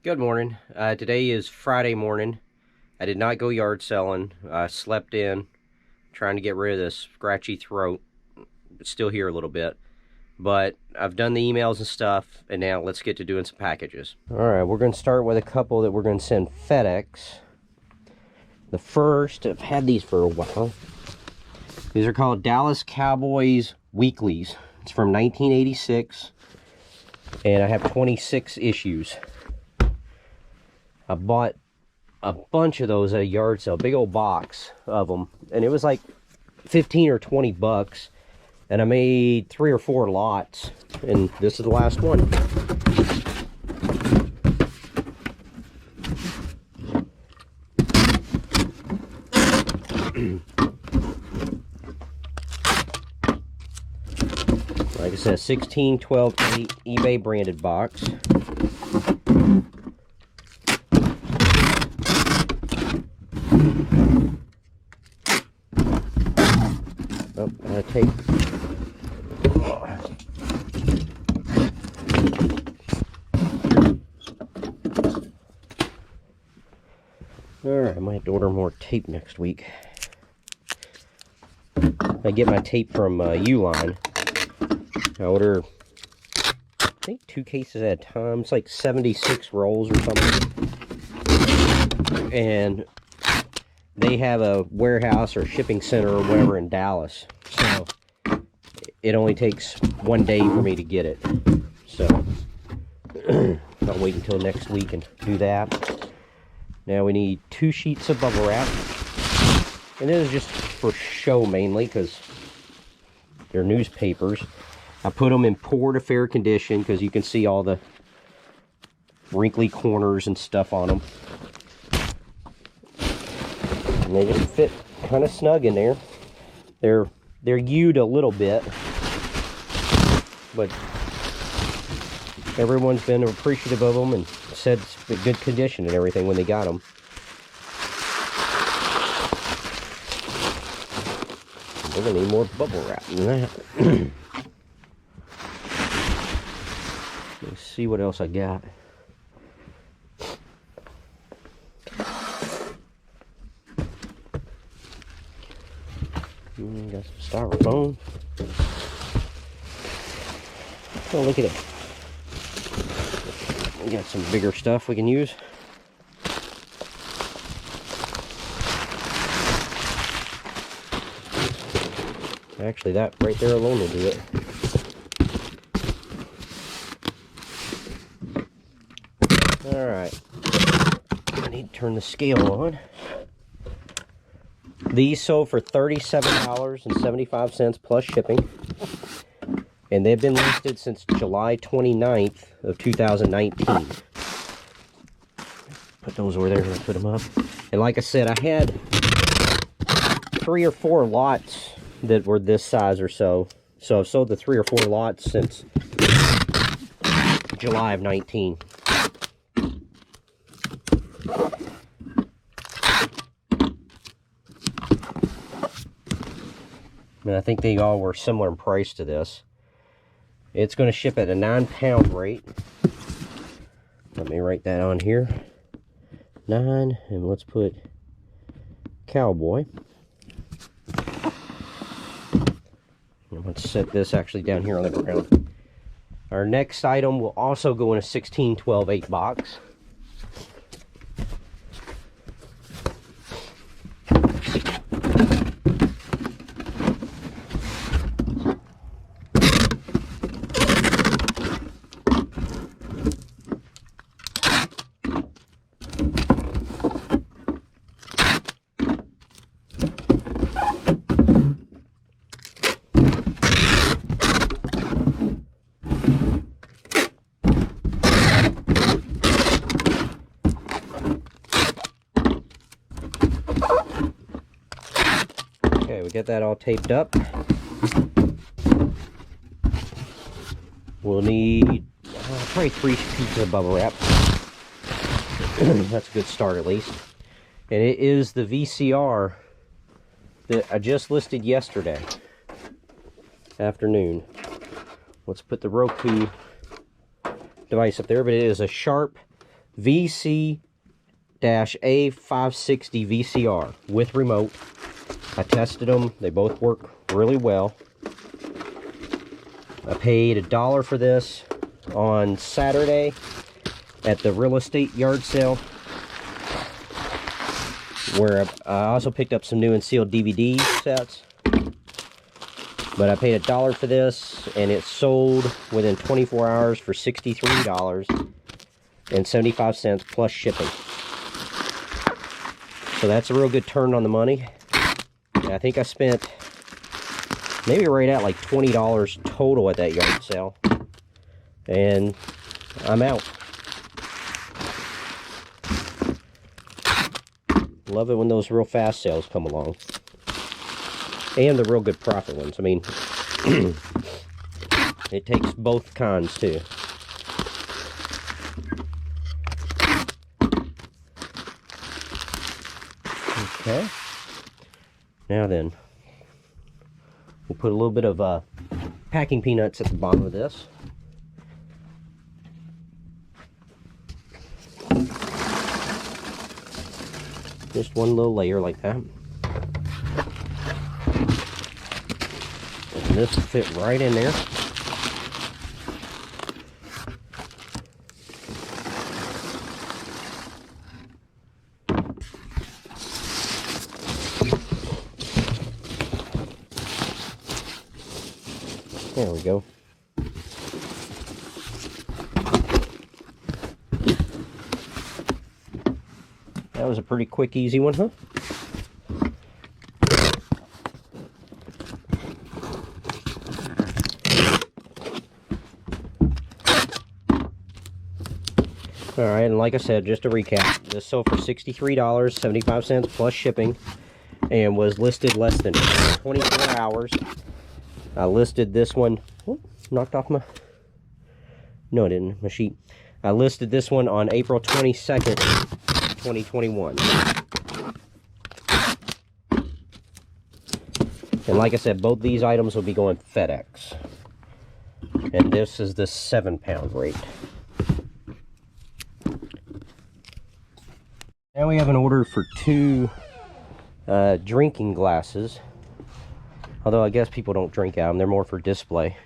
Good morning. Today is Friday morning. I did not go yard selling. I slept in, trying to get rid of this scratchy throat. It's still here a little bit. But I've done the emails and stuff, and now let's get to doing some packages. Alright, we're going to start with a couple that we're going to send FedEx. The first, I've had these for a while. These are called Dallas Cowboys Weeklies. It's from 1986, and I have 26 issues. I bought a bunch of those at a yard sale, big old box of them, and it was like 15 or 20 bucks, and I made 3 or 4 lots, and this is the last one. Like I said, 16, 12, 8 eBay branded box. Oh, I tape. Alright, I might have to order more tape next week. I get my tape from Uline. I order, I think, 2 cases at a time. It's like 76 rolls or something. And they have a warehouse or shipping center or whatever in Dallas. So it only takes 1 day for me to get it. So I'll wait until next week and do that. Now we need 2 sheets of bubble wrap. And this is just for show mainly because they're newspapers. I put them in poor to fair condition because you can see all the wrinkly corners and stuff on them. And they just fit kind of snug in there. They're U'd a little bit, but everyone's been appreciative of them and said it's in good condition and everything when they got them. We're gonna need more bubble wrap than that. Let's see what else I got. Got some styrofoam. Oh, look at it. We got some bigger stuff we can use. Actually, that right there alone will do it. Alright. I need to turn the scale on. These sold for $37.75 plus shipping. And they've been listed since July 29th of 2019. Put those over there and put them up. And like I said, I had 3 or 4 lots that were this size or so. So I've sold the 3 or 4 lots since July of 19. And I think they all were similar in price to this. It's going to ship at a 9-pound rate. Let me write that on here. 9, and let's put Cowboy. And let's set this actually down here on the ground. Our next item will also go in a 16, 12, 8 box. Okay, we get that all taped up. We'll need probably 3 pieces of bubble wrap. That's a good start at least. And it is the VCR that I just listed yesterday afternoon. Let's put the Roku device up there, but it is a Sharp VC-A560 VCR with remote. I tested them. They both work really well. I paid $1 for this on Saturday at the real estate yard sale, where I also picked up some new and sealed DVD sets. But I paid $1 for this, and it sold within 24 hours for $63.75 plus shipping. So that's a real good turn on the money. I think I spent maybe right at like $20 total at that yard sale. And I'm out. Love it when those real fast sales come along. And the real good profit ones. I mean, it takes both kinds too. Okay. Now then, we'll put a little bit of packing peanuts at the bottom of this. Just one little layer like that. And this will fit right in there. There we go. That was a pretty quick, easy one, huh? Alright, and like I said, just to recap, this sold for $63.75 plus shipping and was listed less than 24 hours. I listed this one, oh, knocked off my, no I didn't, my sheet. I listed this one on April 22nd, 2021. And like I said, both these items will be going FedEx. And this is the 7-pound rate. Now we have an order for 2 drinking glasses. Although I guess people don't drink out of them, they're more for display.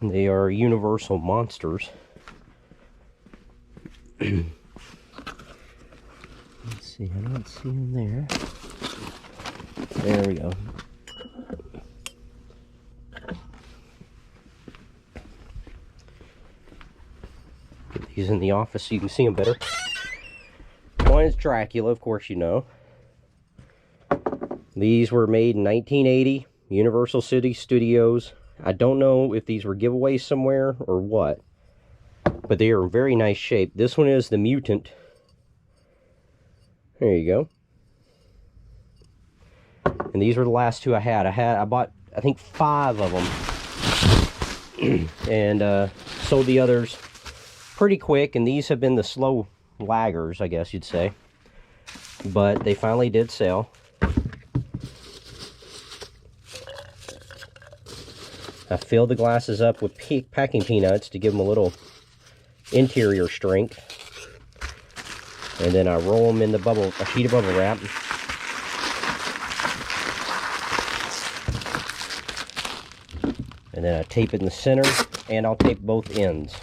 They are Universal Monsters. Let's see, I don't see them there. There we go. Get these in the office so you can see them better. One is Dracula, of course you know. These were made in 1980, Universal City Studios. I don't know if these were giveaways somewhere or what, but they are in very nice shape. This one is the Mutant. There you go. And these were the last 2 I had. I bought, I think, 5 of them. And sold the others pretty quick, and these have been the slow laggers, I guess you'd say. But they finally did sell. I filled the glasses up with packing peanuts to give them a little interior strength. And then I roll them in the a sheet of bubble wrap. And then I tape it in the center, and I'll tape both ends.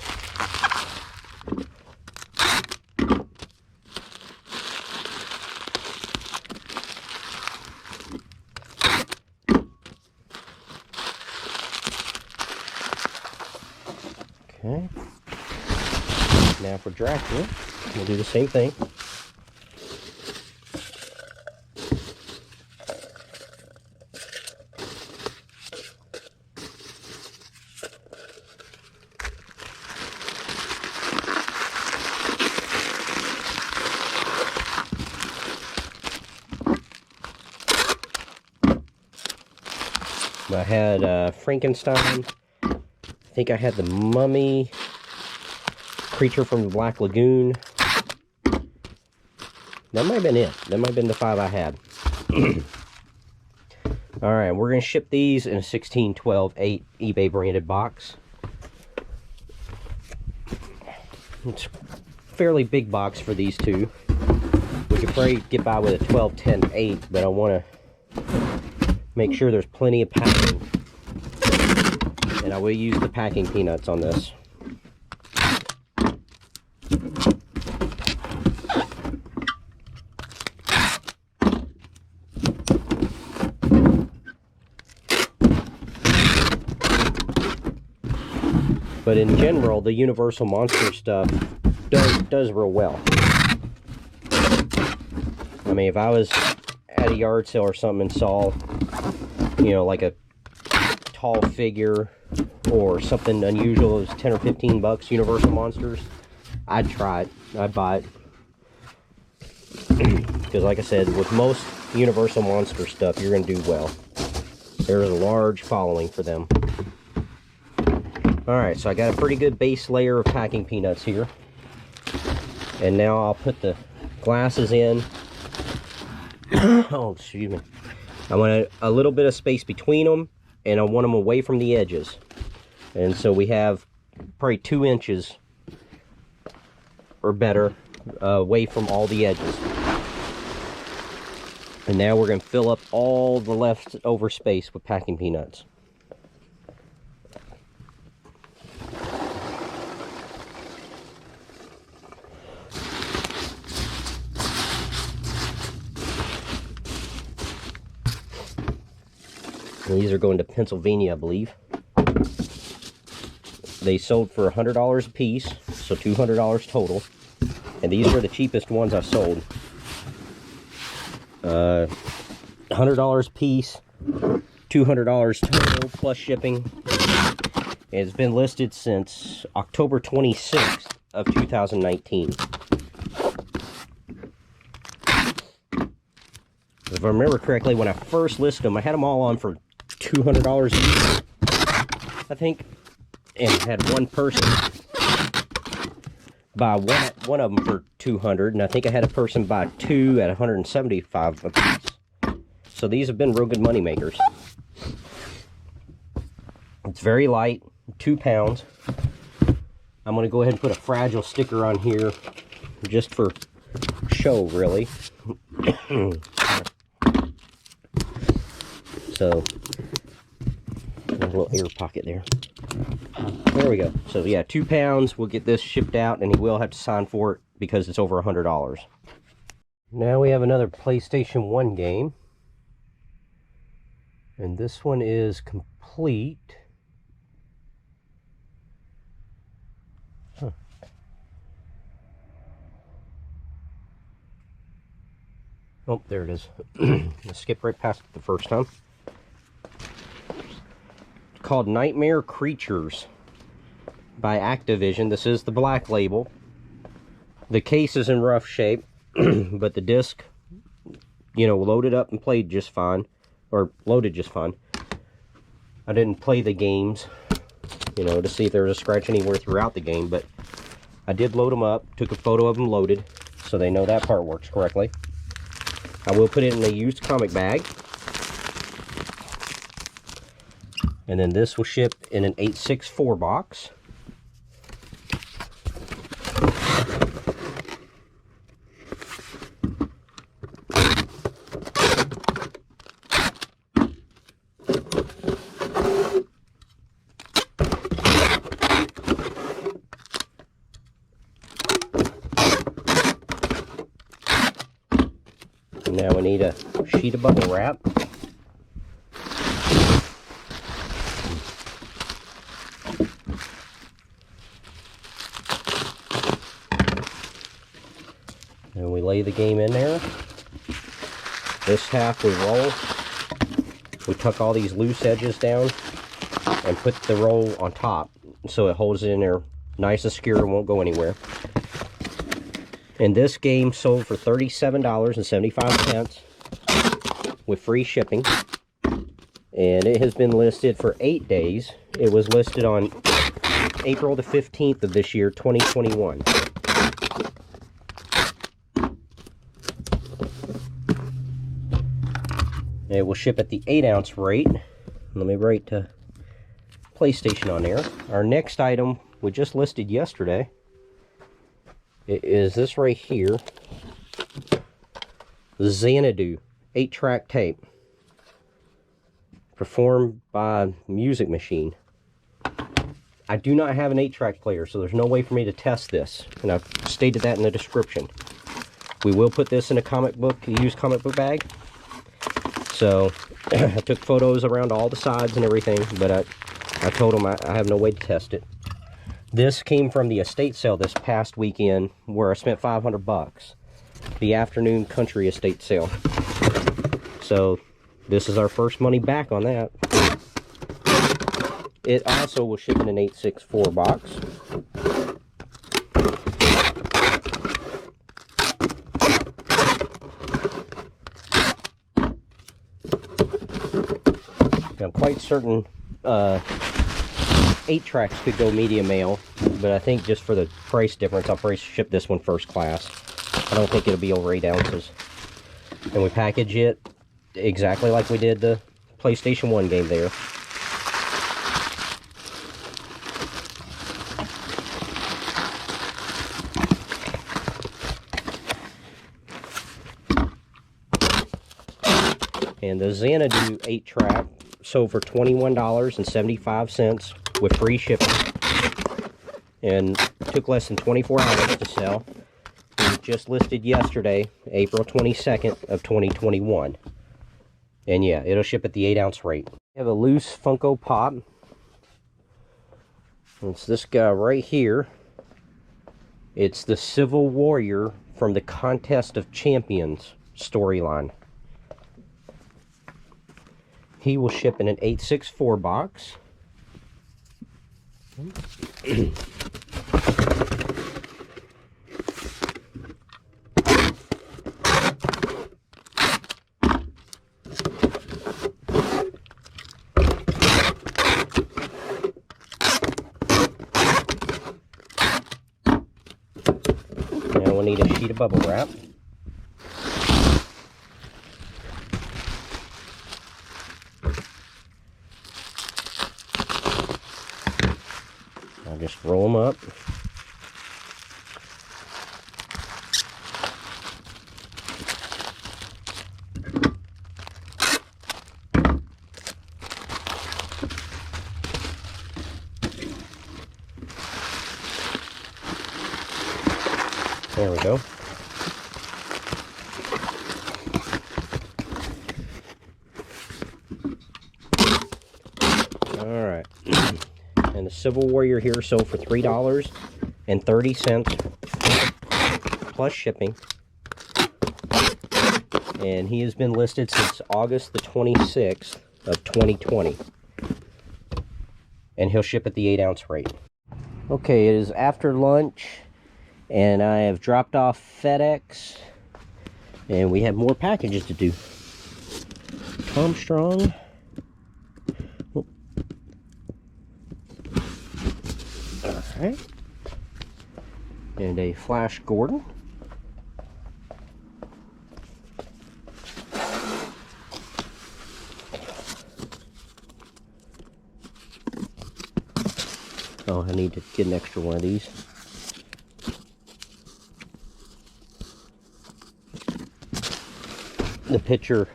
Okay. Now for Dracula, we'll do the same thing. I had Frankenstein. I think I had the Mummy, Creature from the Black Lagoon. That might have been it. That might have been the 5 I had. Alright, we're going to ship these in a 1612 8 eBay branded box. It's a fairly big box for these two. We could probably get by with a 12, 10, 8, but I want to make sure there's plenty of packing. And I will use the packing peanuts on this. But in general, the Universal Monster stuff does real well. I mean, if I was at a yard sale or something and saw, you know, like a tall figure or something unusual, it was 10 or 15 bucks, Universal Monsters, I'd try it. I'd buy it. Because like I said, with most Universal Monster stuff, you're going to do well. There's a large following for them. Alright, so I got a pretty good base layer of packing peanuts here. And now I'll put the glasses in. Oh, excuse me. I want a little bit of space between them, and I want them away from the edges. And so we have probably 2 inches or better away from all the edges. And now we're going to fill up all the leftover space with packing peanuts. And these are going to Pennsylvania, I believe. They sold for $100 a piece, so $200 total. And these are the cheapest ones I sold. $100 a piece, $200 total plus shipping. It's been listed since October 26th of 2019. If I remember correctly, when I first listed them, I had them all on for $200 each, I think, and I had one person buy one of them for $200, and I think I had a person buy 2 at $175 a piece. So these have been real good money makers. It's very light, 2 pounds. I'm going to go ahead and put a fragile sticker on here just for show, really. So, there's a little air pocket there. There we go. So yeah, 2 pounds. We'll get this shipped out, and he will have to sign for it because it's over $100. Now we have another PlayStation 1 game. And this one is complete. Huh. Oh, there it is. I skipped right past it the first time. It's called Nightmare Creatures by Activision. This is the black label. The case is in rough shape, but the disc, you know, loaded up and played just fine. Or loaded just fine. I didn't play the games, you know, to see if there was a scratch anywhere throughout the game, but I did load them up, took a photo of them loaded, so they know that part works correctly. I will put it in a used comic bag. And then this will ship in an 864 box. Now we need a sheet of bubble wrap. And we lay the game in there. This half we roll. We tuck all these loose edges down and put the roll on top so it holds it in there nice and secure and won't go anywhere. And this game sold for $37.75 with free shipping. And it has been listed for 8 days. It was listed on April the 15th of this year, 2021. It will ship at the 8-ounce rate. Let me write PlayStation on there. Our next item we just listed yesterday It is this right here. The Xanadu 8-track tape. Performed by Music Machine. I do not have an 8-track player, so there's no way for me to test this. And I've stated that in the description. We will put this in a used comic book bag. So, I took photos around all the sides and everything, but I told them I have no way to test it. This came from the estate sale this past weekend, where I spent $500. The afternoon country estate sale. So, this is our first money back on that. It also will ship in an 864 box. I'm quite certain 8-tracks could go media mail, but I think just for the price difference, I'll probably ship this one first class. I don't think it'll be over 8 ounces. And we package it exactly like we did the PlayStation 1 game there. And the Xanadu 8-track sold for $21.75 with free shipping. And took less than 24 hours to sell. It was just listed yesterday, April 22nd of 2021. And yeah, it'll ship at the 8-ounce rate. We have a loose Funko Pop. It's this guy right here. It's the Civil Warrior from the Contest of Champions storyline. He will ship in an 864 box. Now we'll need a sheet of bubble wrap. I'll just roll them up. There we go. Alright. And the Civil Warrior here sold for $3.30 plus shipping. And he has been listed since August the 26th of 2020. And he'll ship at the 8-ounce rate. Okay, it is after lunch. And I have dropped off FedEx. And we have more packages to do. Tom Strong. Alright. And a Flash Gordon. Oh, I need to get an extra one of these. The picture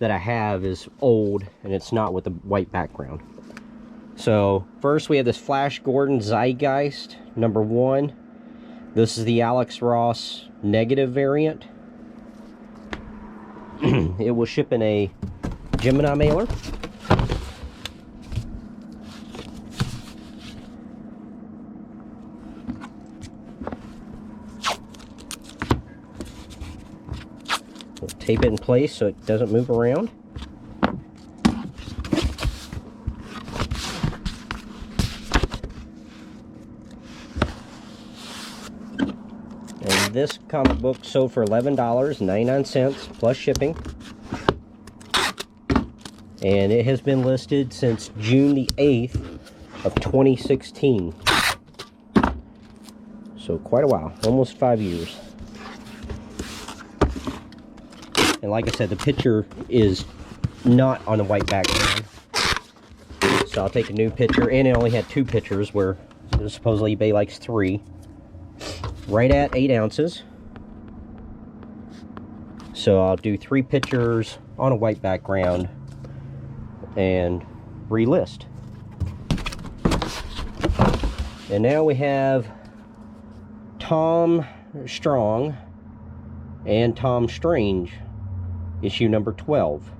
that I have is old and it's not with the white background. So first we have this Flash Gordon Zeitgeist #1. This is the Alex Ross negative variant. It will ship in a Gemini mailer. We'll tape it in place so it doesn't move around. And this comic book sold for $11.99 plus shipping. And it has been listed since June the 8th of 2016. So quite a while, almost 5 years. And like I said, the picture is not on the white background. So I'll take a new picture, and it only had 2 pictures where supposedly eBay likes 3. right at 8 ounces. So I'll do 3 pictures on a white background and relist. And now we have Tom Strong and Tom Strange, issue number 12.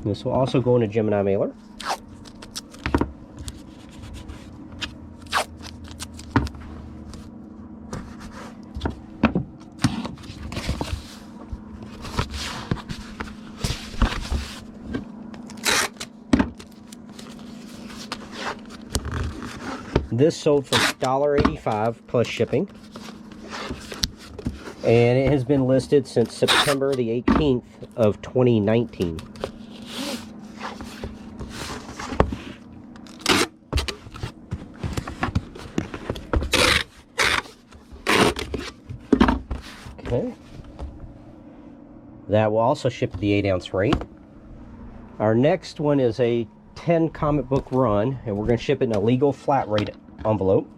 This will also go in a Gemini mailer. This sold for $1.85 plus shipping, and it has been listed since September the 18th of 2019. Okay. That will also ship at the 8-ounce rate. Our next one is a 10 comic book run, and we're going to ship it in a legal flat rate envelope.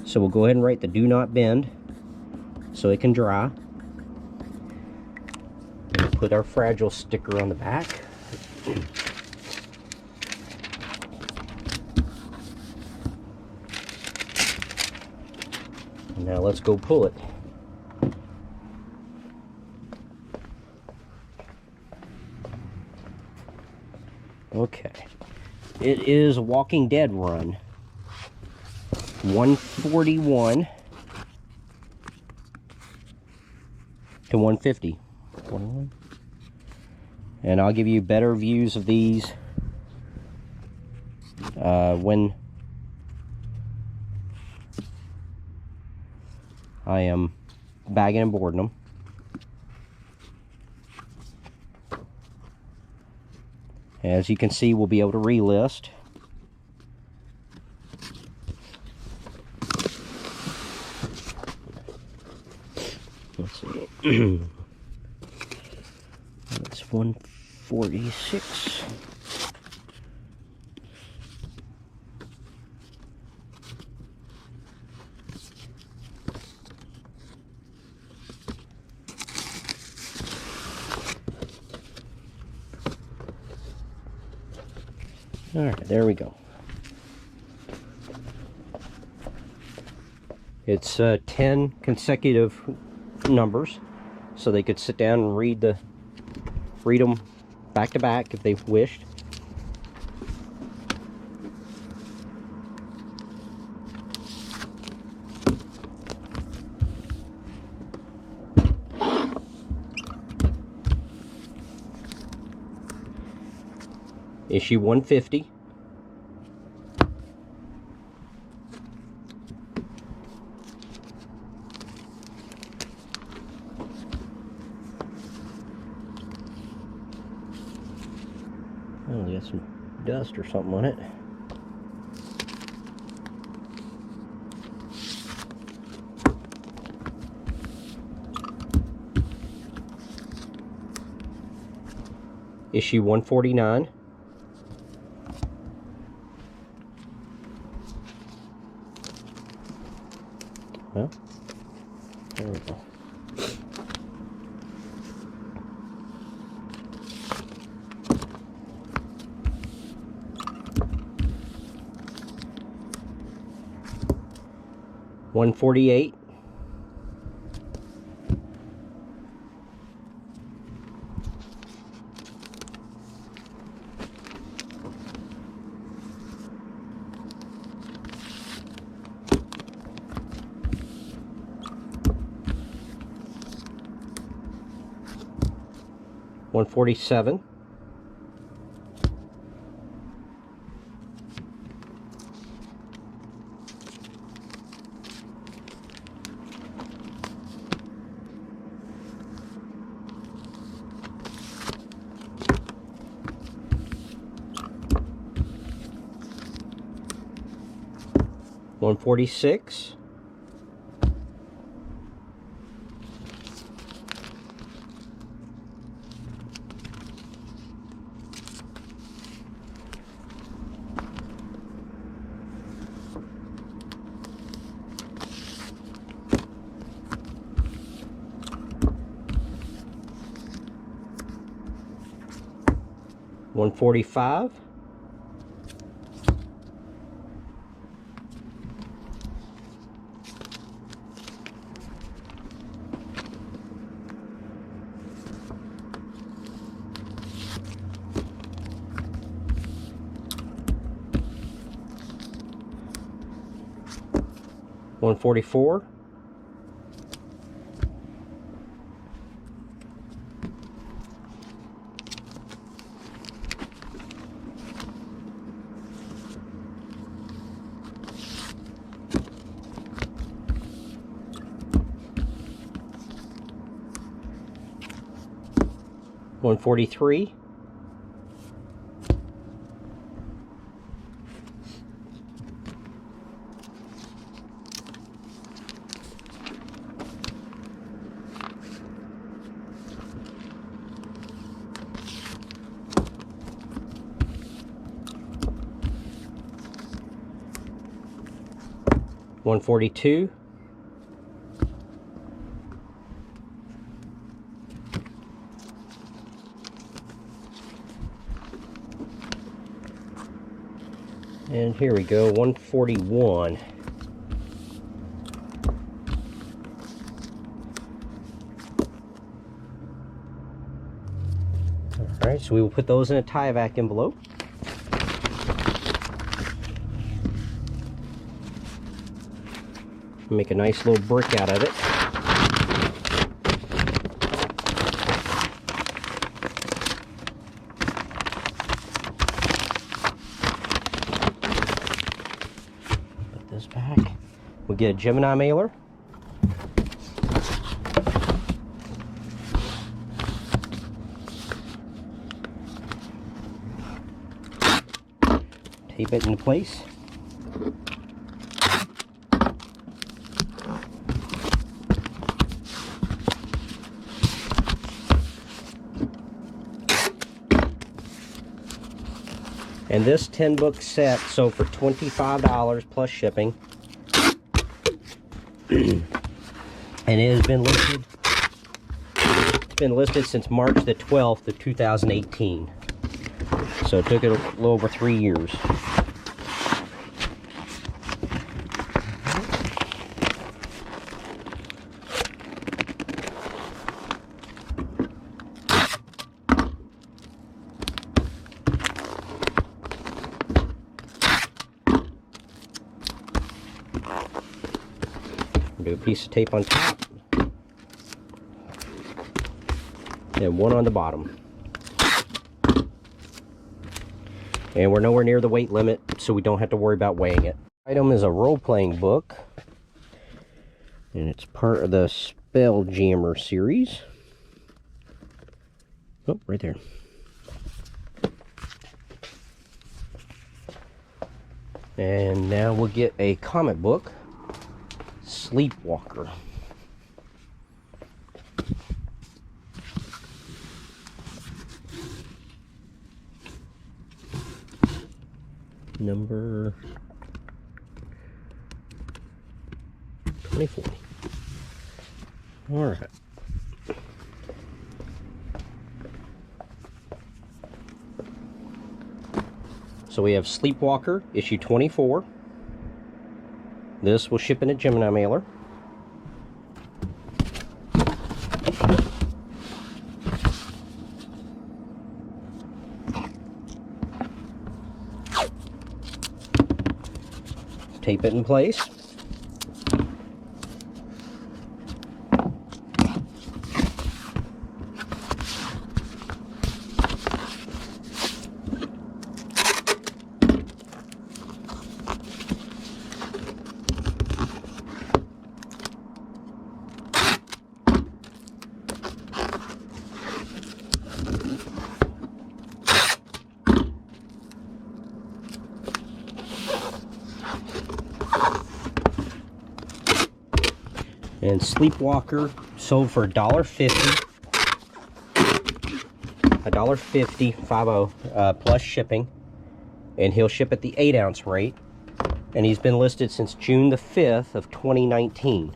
So we'll go ahead and write the do not bend so it can dry. And put our fragile sticker on the back. And now let's go pull it. Okay, it is a Walking Dead run, 141 to 150. 21. And I'll give you better views of these when I am bagging and boarding them. As you can see, we'll be able to relist. Let's see. That's 146. All right, there we go. It's 10 consecutive numbers, so they could sit down and read them back to back if they wished. Issue 150. Oh, they got some dust or something on it. Issue 149. Well, there we go. $148. $147. $146. 145. $144. $143. $142. And here we go, 141. Alright, so we will put those in a Tyvek envelope. Make a nice little brick out of it. Put this back. We'll get a Gemini mailer. Tape it in place. And this 10-book set sold for $25 plus shipping. And it has been listed. It's been listed since March the 12th of 2018. So it took it a little over 3 years. Do a piece of tape on top and one on the bottom. And we're nowhere near the weight limit, so we don't have to worry about weighing it. Item is a role-playing book, and it's part of the Spelljammer series. Oh, right there. And now we'll get a comic book, Sleepwalker. Number 24. All right. So we have Sleepwalker, issue 24. This will ship in a Gemini mailer. Tape it in place. And Sleepwalker sold for $1.50. $1.50 plus shipping. And he'll ship at the 8-ounce rate. And he's been listed since June the 5th of 2019.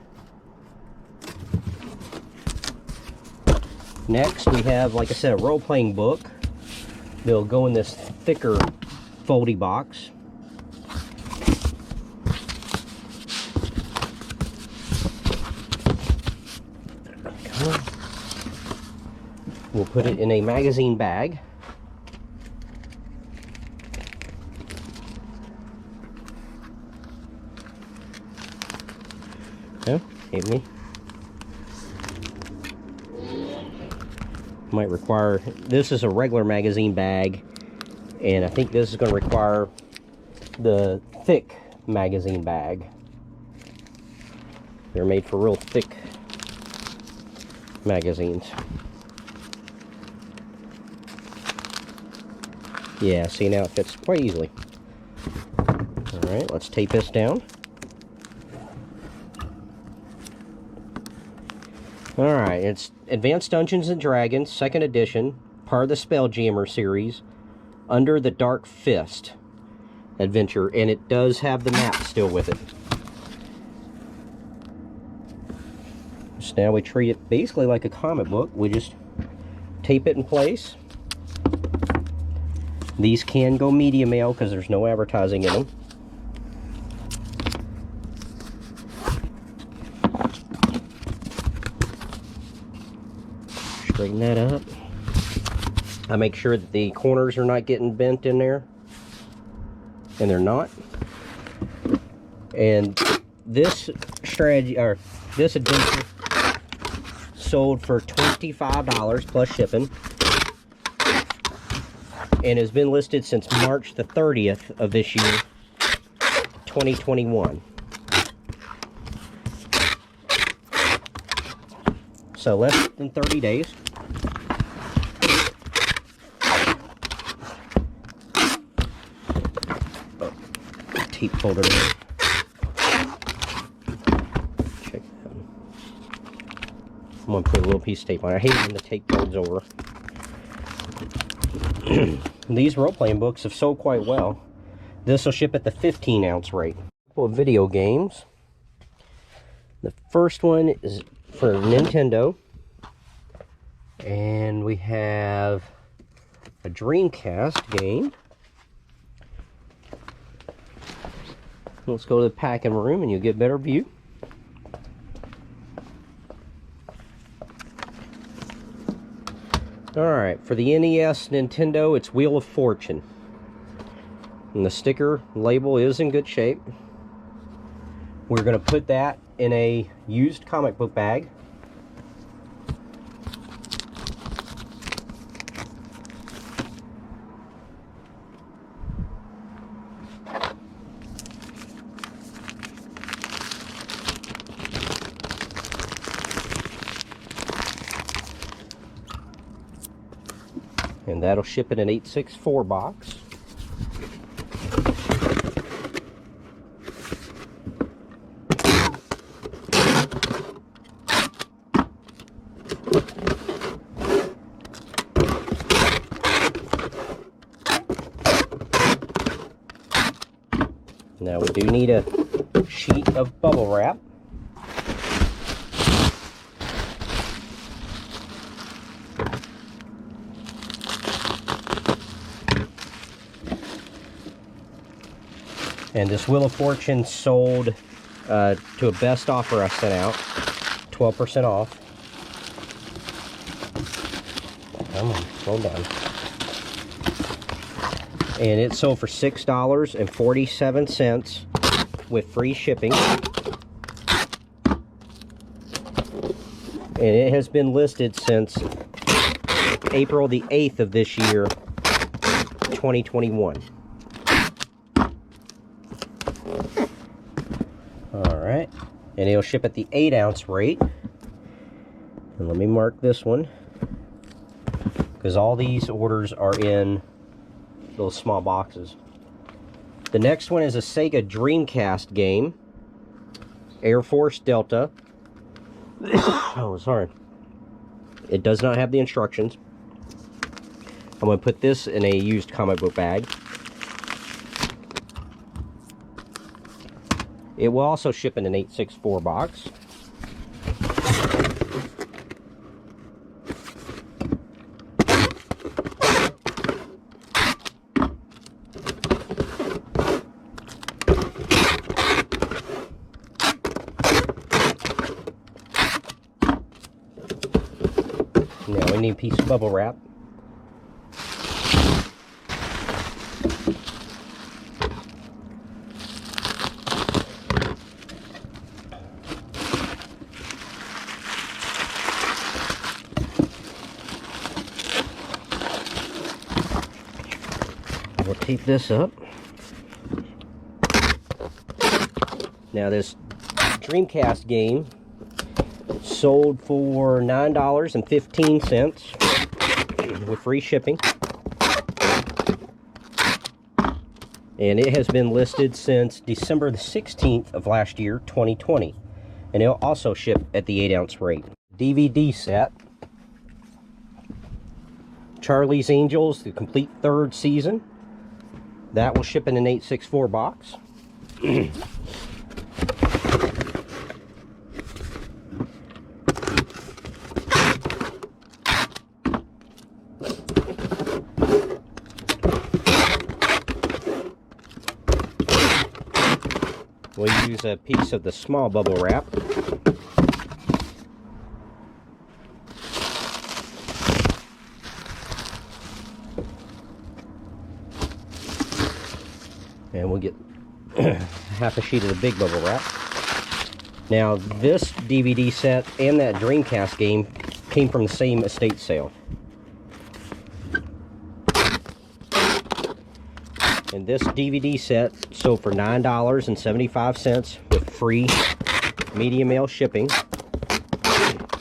Next, we have, like I said, a role-playing book. They'll go in this thicker foldy box. We'll put it in a magazine bag. Oh, hit me. Might require, this is a regular magazine bag, and I think this is going to require the thick magazine bag. They're made for real thick magazines. Yeah, see, now it fits quite easily. Alright, let's tape this down. Alright, it's Advanced Dungeons & Dragons, 2nd edition, part of the Spelljammer series, Under the Dark Fist adventure, and it does have the map still with it. So now we treat it basically like a comic book. We just tape it in place. These can go media mail because there's no advertising in them. Straighten that up. I make sure that the corners are not getting bent in there, and they're not. And this strategy, or this adventure, sold for $25 plus shipping, and has been listed since March the 30th of this year, 2021. So less than 30 days. Oh, tape folder there. Check that. I'm going to put a little piece of tape on it. I hate when the tape folds over. These role-playing books have sold quite well. This will ship at the 15-ounce rate. A couple of video games. The first one is for Nintendo, and we have a Dreamcast game. Let's go to the packing room and you'll get a better view. Alright, for the NES Nintendo, it's Wheel of Fortune. And the sticker label is in good shape. We're going to put that in a used comic book bag. And that'll ship in an 864 box. Now we do need a sheet of bubble wrap. And this Wheel of Fortune sold to a best offer I sent out, 12% off. Come on, slow down. And it sold for $6.47 with free shipping. And it has been listed since April the 8th of this year, 2021. Alright, and it'll ship at the 8-ounce rate. And let me mark this one, because all these orders are in those small boxes. The next one is a Sega Dreamcast game, Air Force Delta. Oh, sorry. It does not have the instructions. I'm going to put this in a used comic book bag. It will also ship in an 864 box. Indian piece of bubble wrap. We'll tape this up. Now this Dreamcast game sold for $9.15 with free shipping. And it has been listed since December the 16th of last year, 2020. And it'll also ship at the 8-ounce rate. DVD set. Charlie's Angels, the complete 3rd season. That will ship in an 864 box. We'll use a piece of the small bubble wrap. And we'll get half a sheet of the big bubble wrap. Now this DVD set and that Dreamcast game came from the same estate sale. And this DVD set sold for $9.75 with free medium mail shipping.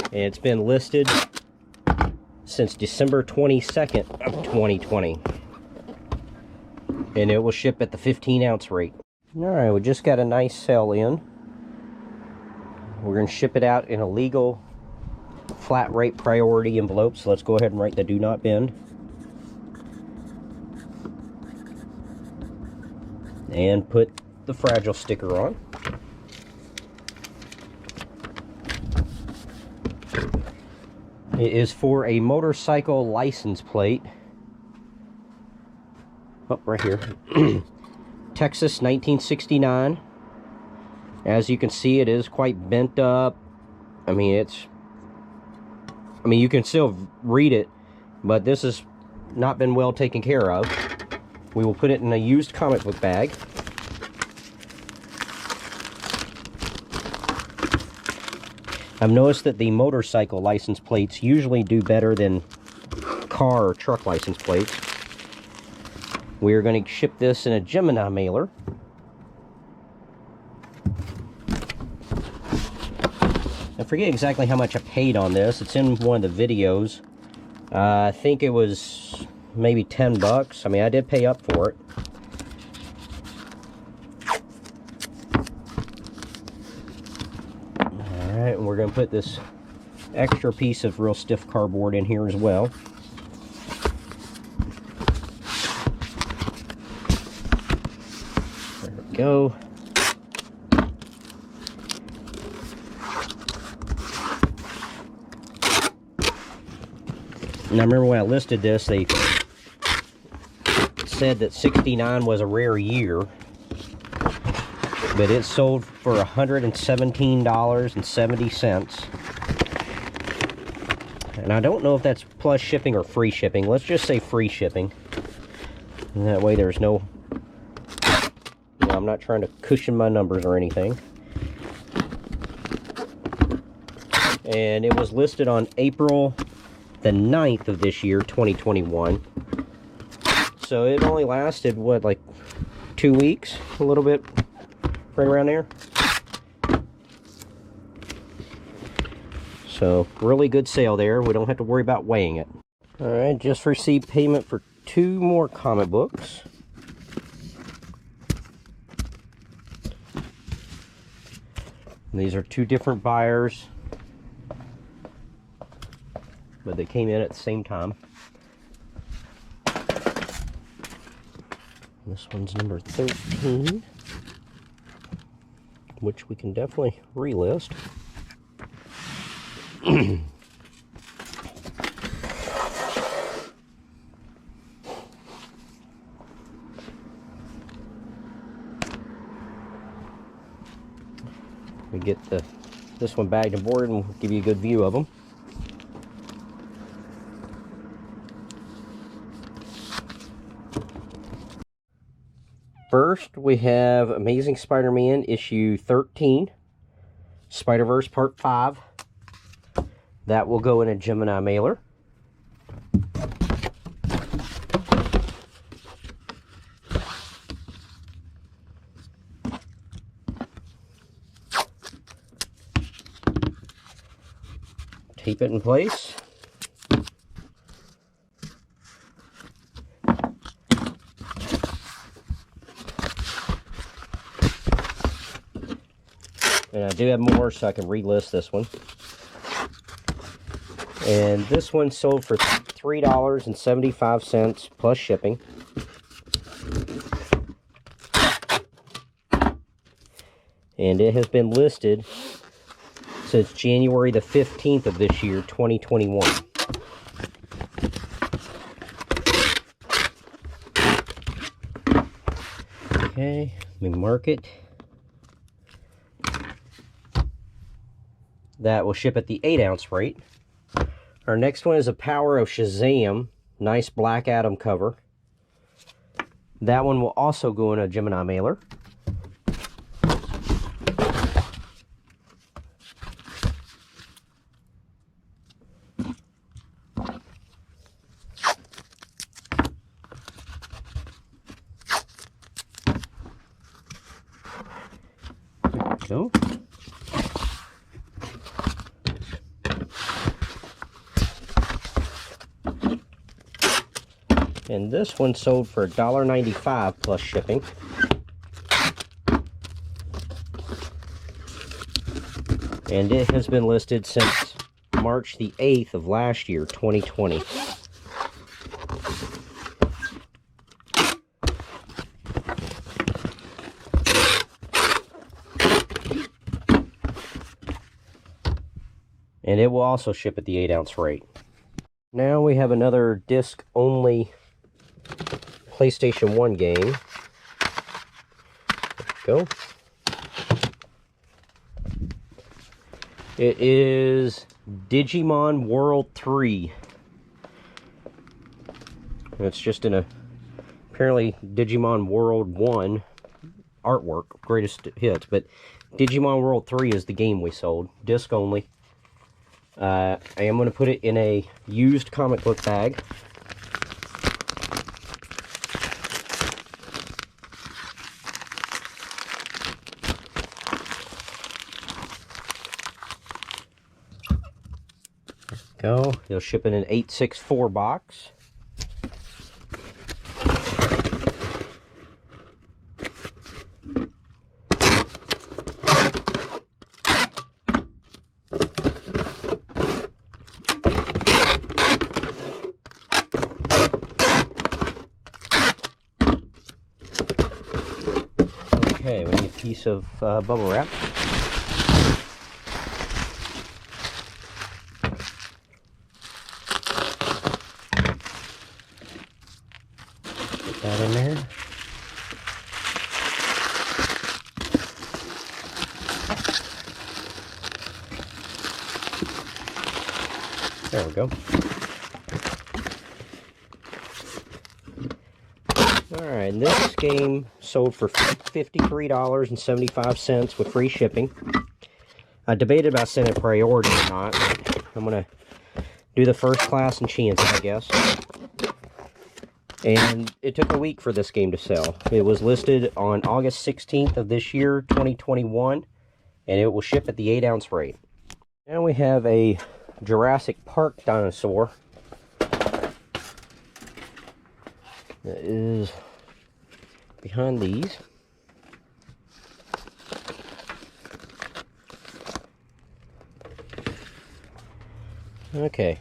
And it's been listed since December 22nd of 2020. And it will ship at the 15-ounce rate. Alright, we just got a nice sale in. We're going to ship it out in a legal flat rate priority envelope. So let's go ahead and write the do not bend. And put the fragile sticker on. It is for a motorcycle license plate. Oh, right here. Texas 1969. As you can see, it is quite bent up. I mean, you can still read it, but this has not been well taken care of. We will put it in a used comic book bag. I've noticed that the motorcycle license plates usually do better than car or truck license plates. We are going to ship this in a Gemini mailer. I forget exactly how much I paid on this. It's in one of the videos. I think it was maybe 10 bucks. I mean, I did pay up for it. Alright, and we're going to put this extra piece of real stiff cardboard in here as well. There we go. And I remember when I listed this, they said that 69 was a rare year, but it sold for $117.70. And I don't know if that's plus shipping or free shipping. Let's just say free shipping. And that way there's no, I'm not trying to cushion my numbers or anything. And it was listed on April the 9th of this year, 2021. So it only lasted, what, like 2 weeks? A little bit, right around there. So, really good sale there. We don't have to worry about weighing it. Alright, just received payment for 2 more comic books. These are 2 different buyers, but they came in at the same time. This one's number 13, which we can definitely relist. We get this one bagged and boarded and we'll give you a good view of them. First, we have Amazing Spider-Man issue 13, Spider-Verse Part 5. That will go in a Gemini mailer. Tape it in place. And I do have more, so I can relist this one. And this one sold for $3.75 plus shipping. And it has been listed since January the 15th of this year, 2021. Okay, let me mark it. That will ship at the 8-ounce rate. Our next one is a Power of Shazam. Nice Black Adam cover. That one will also go in a Gemini mailer. There we go. And this one sold for $1.95 plus shipping. And it has been listed since March the 8th of last year, 2020. And it will also ship at the 8-ounce rate. Now we have another disc-only PlayStation 1 game. Go. It is Digimon World 3. It's just in a apparently Digimon World 1 artwork, greatest hits, but Digimon World 3 is the game we sold, disc only. I am going to put it in a used comic book bag. Go. It'll ship in an 864 box. Okay, we need a piece of bubble wrap. Put that in there. There we go. Alright, this game sold for $53.75 with free shipping. I debated about sending priority or not. I'm going to do the first class and chance it, I guess. And it took a week for this game to sell. It was listed on August 16th of this year, 2021, and it will ship at the 8-ounce rate. Now we have a Jurassic Park dinosaur. That is behind these. Okay,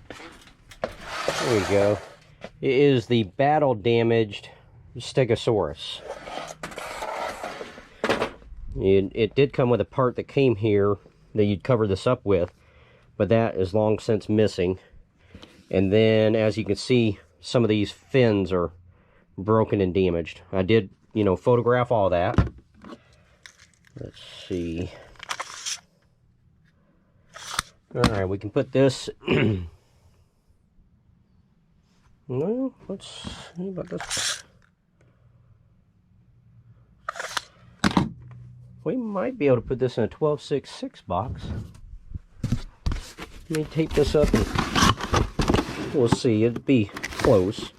there we go. It is the battle-damaged Stegosaurus. It did come with a part that came here that you'd cover this up with, but that is long since missing. And then, as you can see, some of these fins are broken and damaged. I did, photograph all that. Let's see. Alright, we can put this... Well, let's see about this. We might be able to put this in a 12.6.6 box. Let me tape this up and we'll see. It'd be close.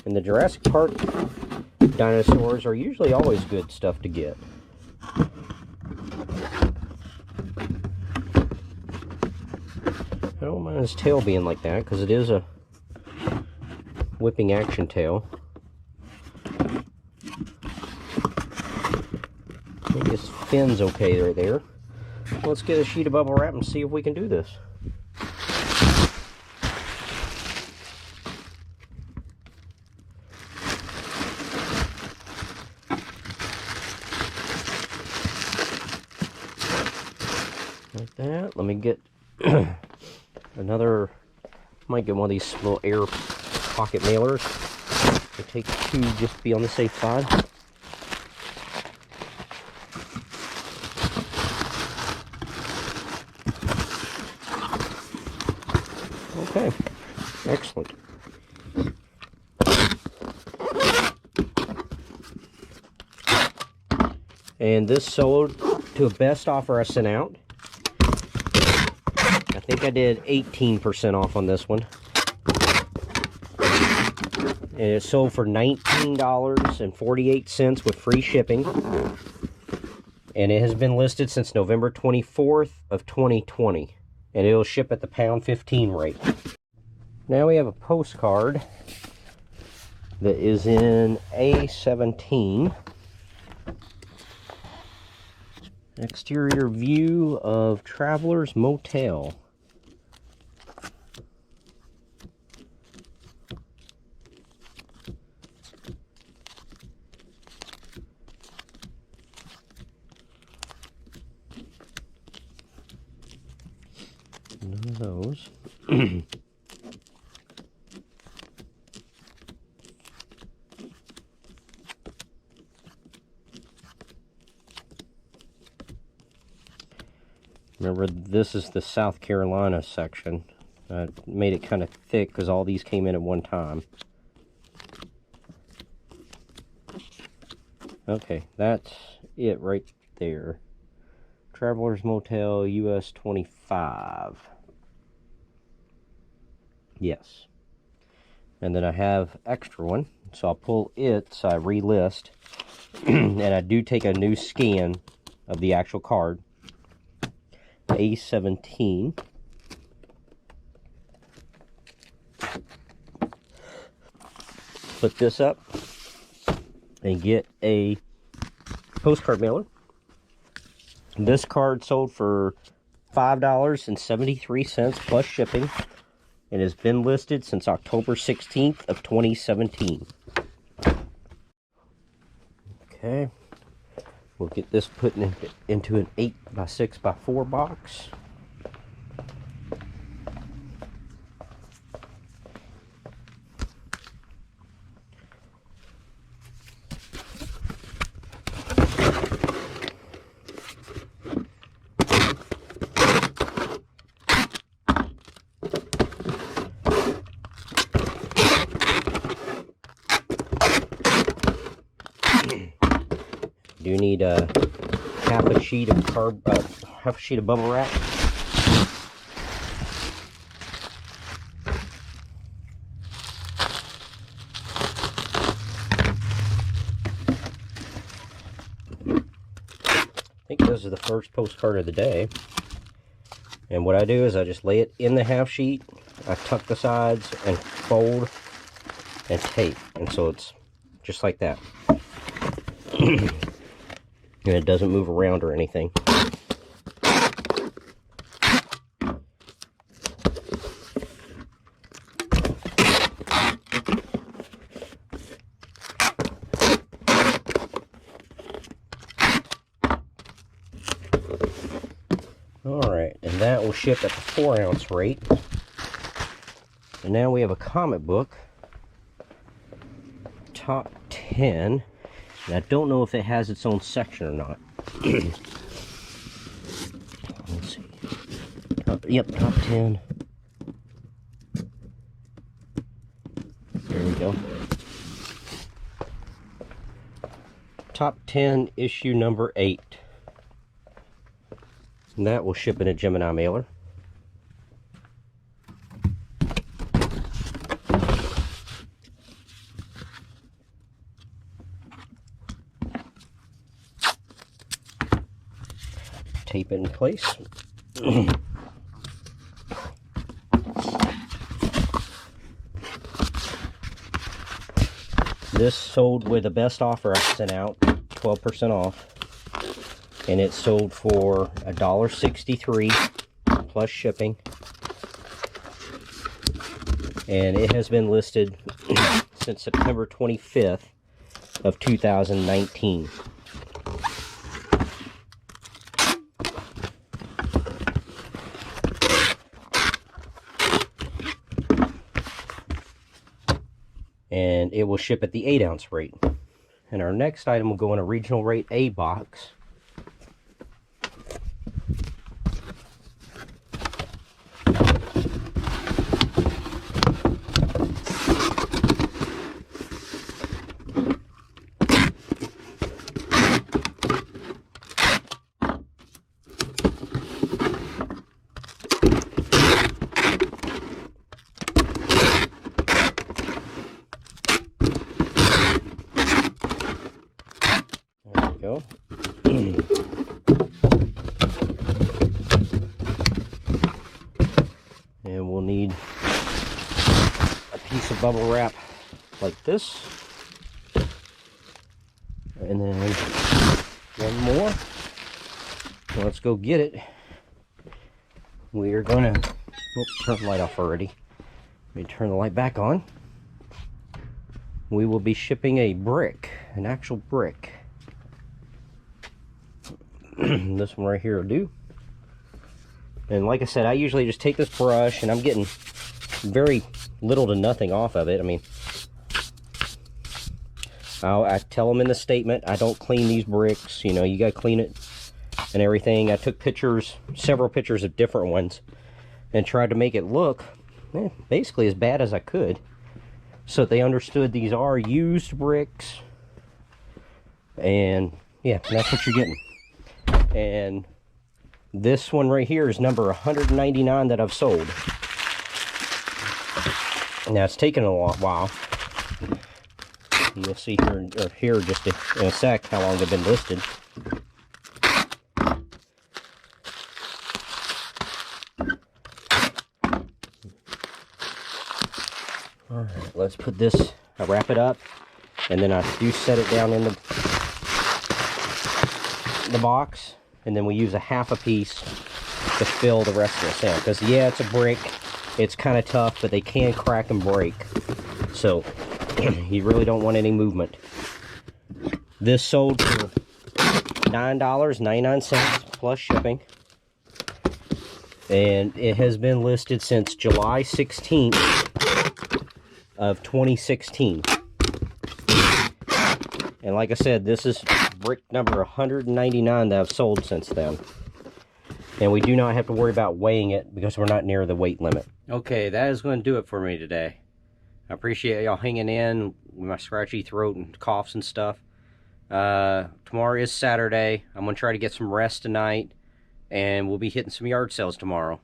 And the Jurassic Park dinosaurs are usually always good stuff to get. I don't mind his tail being like that because it is a whipping action tail. I think his fin's okay right there. Let's get a sheet of bubble wrap and see if we can do this. Like that. Let me get another, might get one of these little air pocket mailers. I take two just to be on the safe side. Okay, excellent. And this sold to a best offer I sent out. I think I did 18% off on this one. And it sold for $19.48 with free shipping. And it has been listed since November 24th of 2020. And it'll ship at the £1.15 rate. Now we have a postcard that is in A17. Exterior view of Travelers Motel. None of those. Remember, this is the South Carolina section. I made it kind of thick because all these came in at one time. Okay, that's it right there. Travelers Motel US 25. Yes. And then I have extra one, so I'll pull it so I relist. And I do take a new scan of the actual card. A17. Put this up and get a postcard mailer. This card sold for $5.73 plus shipping and has been listed since October 16th of 2017. Okay. We'll get this put into an 8x6x4 box. Do need half a sheet of bubble wrap. I think this is the first postcard of the day. And what I do is I just lay it in the half sheet, I tuck the sides and fold and tape. And so it's just like that. And it doesn't move around or anything. Alright, and that will ship at the 4-ounce rate. And now we have a comic book. Top 10. And I don't know if it has its own section or not. Let's see. Yep, top 10. There we go. Top 10, issue number 8. And that will ship in a Gemini mailer. Tape it in place. This sold with the best offer I sent out, 12% off, and it sold for $1.63 plus shipping, and it has been listed since September 25th of 2019. And it will ship at the 8-ounce rate. And our next item will go in a regional rate A box. Go. And we'll need a piece of bubble wrap like this, and then one more. So let's go get it. We are gonna turn the light off already. Let me turn the light back on. We will be shipping a brick, an actual brick. This one right here will do. And like I said, I usually just take this brush, and I'm getting very little to nothing off of it. I mean, I tell them in the statement, I don't clean these bricks. You know, you gotta clean it and everything. I took pictures, several pictures of different ones, and tried to make it look basically as bad as I could, so that they understood these are used bricks. And yeah, that's what you're getting. And this one right here is number 199 that I've sold. Now it's taken a while. You'll see here just in a sec how long they've been listed. Alright, let's put this, I wrap it up, and then I do set it down in the box. And then we use a half a piece to fill the rest of the in. Because yeah, it's a brick, it's kind of tough, but they can crack and break. So you really don't want any movement. This sold for $9.99 plus shipping. And it has been listed since July 16th of 2016. And like I said, this is brick number 199 that I've sold since then. And we do not have to worry about weighing it because we're not near the weight limit. Okay, that is going to do it for me today. I appreciate y'all hanging in with my scratchy throat and coughs and stuff. Tomorrow is Saturday. I'm going to try to get some rest tonight. And we'll be hitting some yard sales tomorrow.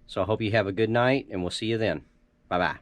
So I hope you have a good night, and we'll see you then. Bye-bye.